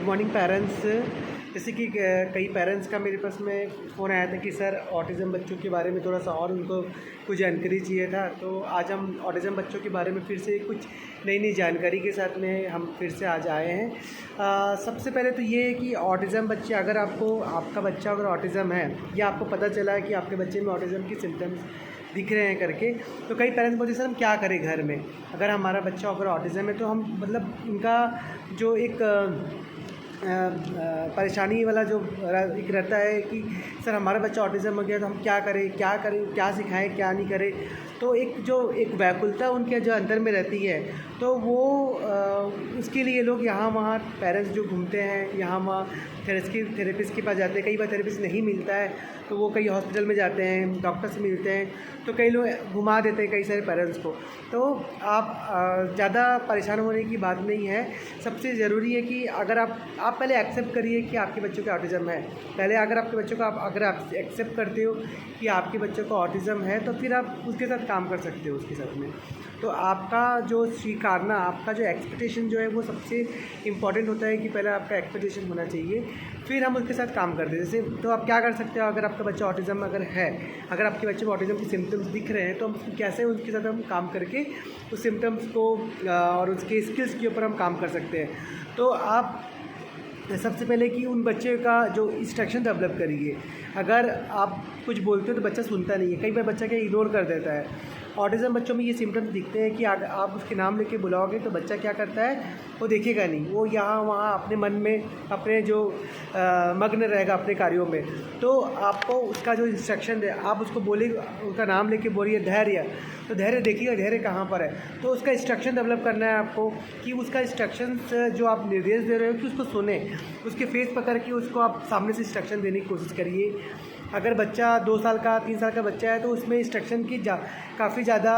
Morning parents. जैसे कि कई पेरेंट्स का मेरे पास में फ़ोन आया था कि सर ऑटिज़म बच्चों के बारे में थोड़ा सा और उनको कुछ जानकारी चाहिए था। तो आज हम ऑटिज़म बच्चों के बारे में फिर से कुछ नई जानकारी के साथ में हम फिर से आज आए हैं। सबसे पहले तो ये है कि ऑटिज़म बच्चे, अगर आपका बच्चा अगर ऑटिज़म है या आपको पता चला है कि आपके बच्चे में ऑटिज़म की सिम्टम्स दिख रहे हैं करके, तो कई पेरेंट्स बोलते हैं सर हम क्या करें घर में, अगर हमारा बच्चा अगर ऑटिज़म है तो हम मतलब उनका जो एक परेशानी वाला जो एक रहता है कि सर हमारा बच्चा ऑटिज़म हो गया तो हम क्या करें, क्या सिखाएं, क्या नहीं करें। तो एक व्याकुलता उनके जो अंदर में रहती है, तो वो उसके लिए लोग यहाँ वहाँ पेरेंट्स जो घूमते हैं, यहाँ वहाँ थेरेपिस्ट के पास जाते हैं। कई बार थेरेपिस्ट नहीं मिलता है तो वो कई हॉस्पिटल में जाते हैं, डॉक्टर से मिलते हैं, तो कई लोग घुमा देते हैं कई सारे पेरेंट्स को। तो आप ज़्यादा परेशान होने की बात नहीं है। सबसे ज़रूरी है कि अगर आप पहले एक्सेप्ट करिए कि आपके बच्चों का ऑटिज़म है। पहले अगर आपके बच्चों को अगर आप एक्सेप्ट करते हो कि आपके बच्चों को ऑटिज़म है, तो फिर आप उसके साथ काम कर सकते हो उसके साथ में। तो आपका जो स्वीकारना, आपका जो एक्सपेक्टेशन जो है वो सबसे इम्पॉर्टेंट होता है कि पहले आपका एक्सपेक्टेशन होना चाहिए, फिर हम उसके साथ काम करते हैं। जैसे तो आप क्या कर सकते हो, अगर आपका बच्चा ऑटिज़म अगर है, अगर आपके बच्चे में ऑटिज़म के सिम्टम्स दिख रहे हैं, तो हम कैसे उनके साथ हम काम करके उस सिम्टम्स को और उसके स्किल्स के ऊपर हम काम कर सकते हैं। तो आप सबसे पहले कि उन बच्चे का जो इंस्ट्रक्शन डेवलप करिए। अगर आप कुछ बोलते हो तो बच्चा सुनता नहीं है, कई बार बच्चा क्या इग्नोर कर देता है। ऑटिज़म बच्चों में ये सिम्टम्स दिखते हैं कि आप उसके नाम लेके बुलाओगे तो बच्चा क्या करता है, वो देखेगा नहीं, वो यहाँ वहाँ अपने मन में अपने जो मग्न रहेगा अपने कार्यों में। तो आपको उसका जो इंस्ट्रक्शन है, आप उसको बोलिए, उसका नाम लेके बोलिए धैर्य, तो धैर्य देखिएगा धैर्य कहाँ पर है। तो उसका इंस्ट्रक्शन डेवलप करना है आपको कि उसका इंस्ट्रक्शंस जो आप निर्देश दे रहे हो कि उसको सुने, उसके फेस पकड़ के उसको आप सामने से इंस्ट्रक्शन देने की कोशिश करिए। अगर बच्चा 2 साल का 3 साल का बच्चा है तो उसमें इंस्ट्रक्शन की काफ़ी ज़्यादा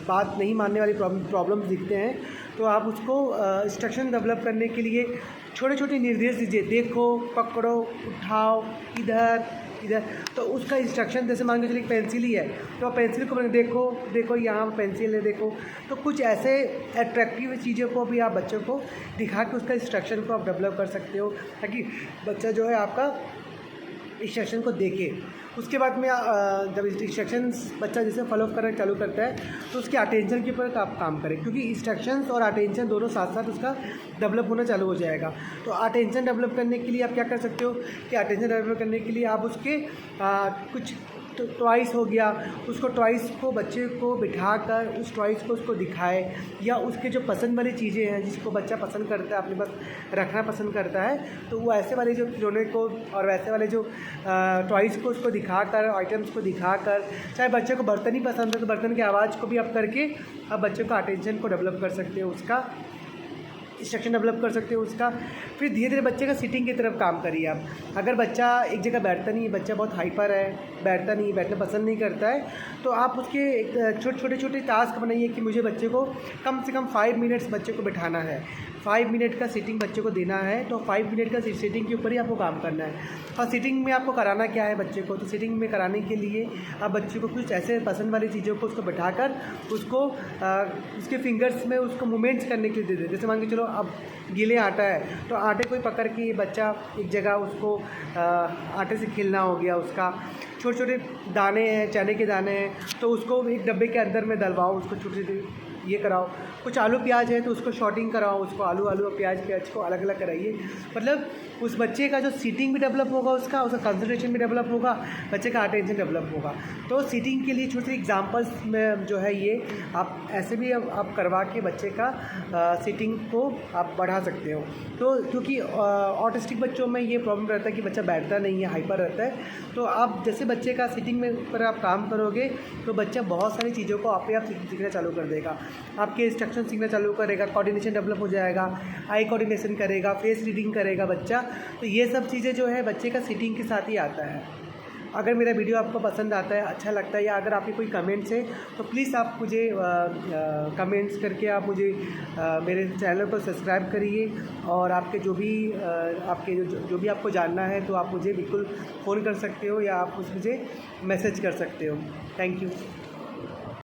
बात नहीं मानने वाली प्रॉब्लम्स दिखते हैं। तो आप उसको इंस्ट्रक्शन डेवलप करने के लिए छोटे छोटे निर्देश दीजिए, देखो, पकड़ो, उठाओ, इधर। तो उसका इंस्ट्रक्शन, जैसे मान के चलिए पेंसिल ही है तो आप पेंसिल को देखो यहाँ पेंसिल है, देखो। तो कुछ ऐसे अट्रैक्टिव चीज़ों को भी आप बच्चों को दिखा के उसका इंस्ट्रक्शन को आप डेवलप कर सकते हो, ताकि बच्चा जो है आपका इंस्ट्रक्शन को देखे। उसके बाद में जब इंस्ट्रक्शंस बच्चा जैसे फॉलो करना चालू करता है तो उसके अटेंशन के ऊपर आप काम करें, क्योंकि इंस्ट्रक्शंस और अटेंशन दोनों साथ साथ उसका डेवलप होना चालू हो जाएगा। तो अटेंशन डेवलप करने के लिए आप क्या कर सकते हो कि अटेंशन डेवलप करने के लिए आप उसके कुछ तो टॉयस हो गया, उसको टॉयस को बच्चे को बिठाकर उस टॉयस को उसको दिखाए, या उसके जो पसंद वाली चीज़ें हैं जिसको बच्चा पसंद करता है, अपने पास रखना पसंद करता है, तो वो ऐसे वाले जो खिलौने को और वैसे वाले जो टॉयस को उसको दिखाकर, आइटम्स को दिखाकर, चाहे बच्चे को बर्तन ही पसंद है तो बर्तन की आवाज़ को भी आप करके आप बच्चों का अटेंशन को डेवलप कर सकते हो, उसका इंस्ट्रक्शन डेवलप कर सकते हो उसका। फिर धीरे धीरे बच्चे का सिटिंग की तरफ काम करिए आप। अगर बच्चा एक जगह बैठता नहीं है, बच्चा बहुत हाइपर है, बैठना पसंद नहीं करता है, तो आप उसके छोटे टास्क बनाइए कि मुझे बच्चे को कम से कम 5 मिनट्स बच्चे को बिठाना है, 5 मिनट का सिटिंग बच्चे को देना है। तो 5 मिनट का सिटिंग के ऊपर ही आपको काम करना है। और सिटिंग में आपको कराना क्या है बच्चे को, तो सिटिंग में कराने के लिए आप बच्चे को कुछ ऐसे पसंद वाली चीज़ों को उसको बिठाकर उसको उसके फिंगर्स में उसको मूवमेंट्स करने के लिए दे दें। जैसे मान के चलो अब गीले आटा है तो आटे को ही पकड़ के बच्चा एक जगह उसको आटे से खेलना हो गया, उसका छोटे दाने हैं, चने के दाने हैं, तो उसको एक डब्बे के अंदर में डलवाओ, उसको छोटे ये कराओ। कुछ आलू प्याज है तो उसको शॉर्टिंग कराओ, उसको आलू और प्याज को अलग अलग कराइए। मतलब उस बच्चे का जो सीटिंग भी डेवलप होगा, उसका कंसंट्रेशन भी डेवलप होगा, बच्चे का अटेंशन डेवलप होगा। तो सीटिंग के लिए छोटे एग्जांपल्स में जो है ये आप ऐसे भी आप करवा के बच्चे का सीटिंग को आप बढ़ा सकते हो। तो क्योंकि ऑटिस्टिक बच्चों में ये प्रॉब्लम रहता है कि बच्चा बैठता नहीं है, हाइपर रहता है, तो आप जैसे बच्चे का सीटिंग में पर आप काम करोगे तो बच्चा बहुत सारी चीज़ों को आप सीखना चालू कर देगा, आपके इंस्ट्रक्शन सीखना चालू करेगा, कोऑर्डिनेशन डेवलप हो जाएगा, आई कोऑर्डिनेशन करेगा, फेस रीडिंग करेगा बच्चा। तो ये सब चीज़ें जो है बच्चे का सीटिंग के साथ ही आता है। अगर मेरा वीडियो आपको पसंद आता है, अच्छा लगता है, या अगर आपके कोई कमेंट्स है तो प्लीज़ आप मुझे कमेंट्स करके आप मुझे मेरे चैनल को सब्सक्राइब करिए। और आपके जो भी आपको जानना है तो आप मुझे बिल्कुल फ़ोन कर सकते हो या आप मुझे मैसेज कर सकते हो। Thank you.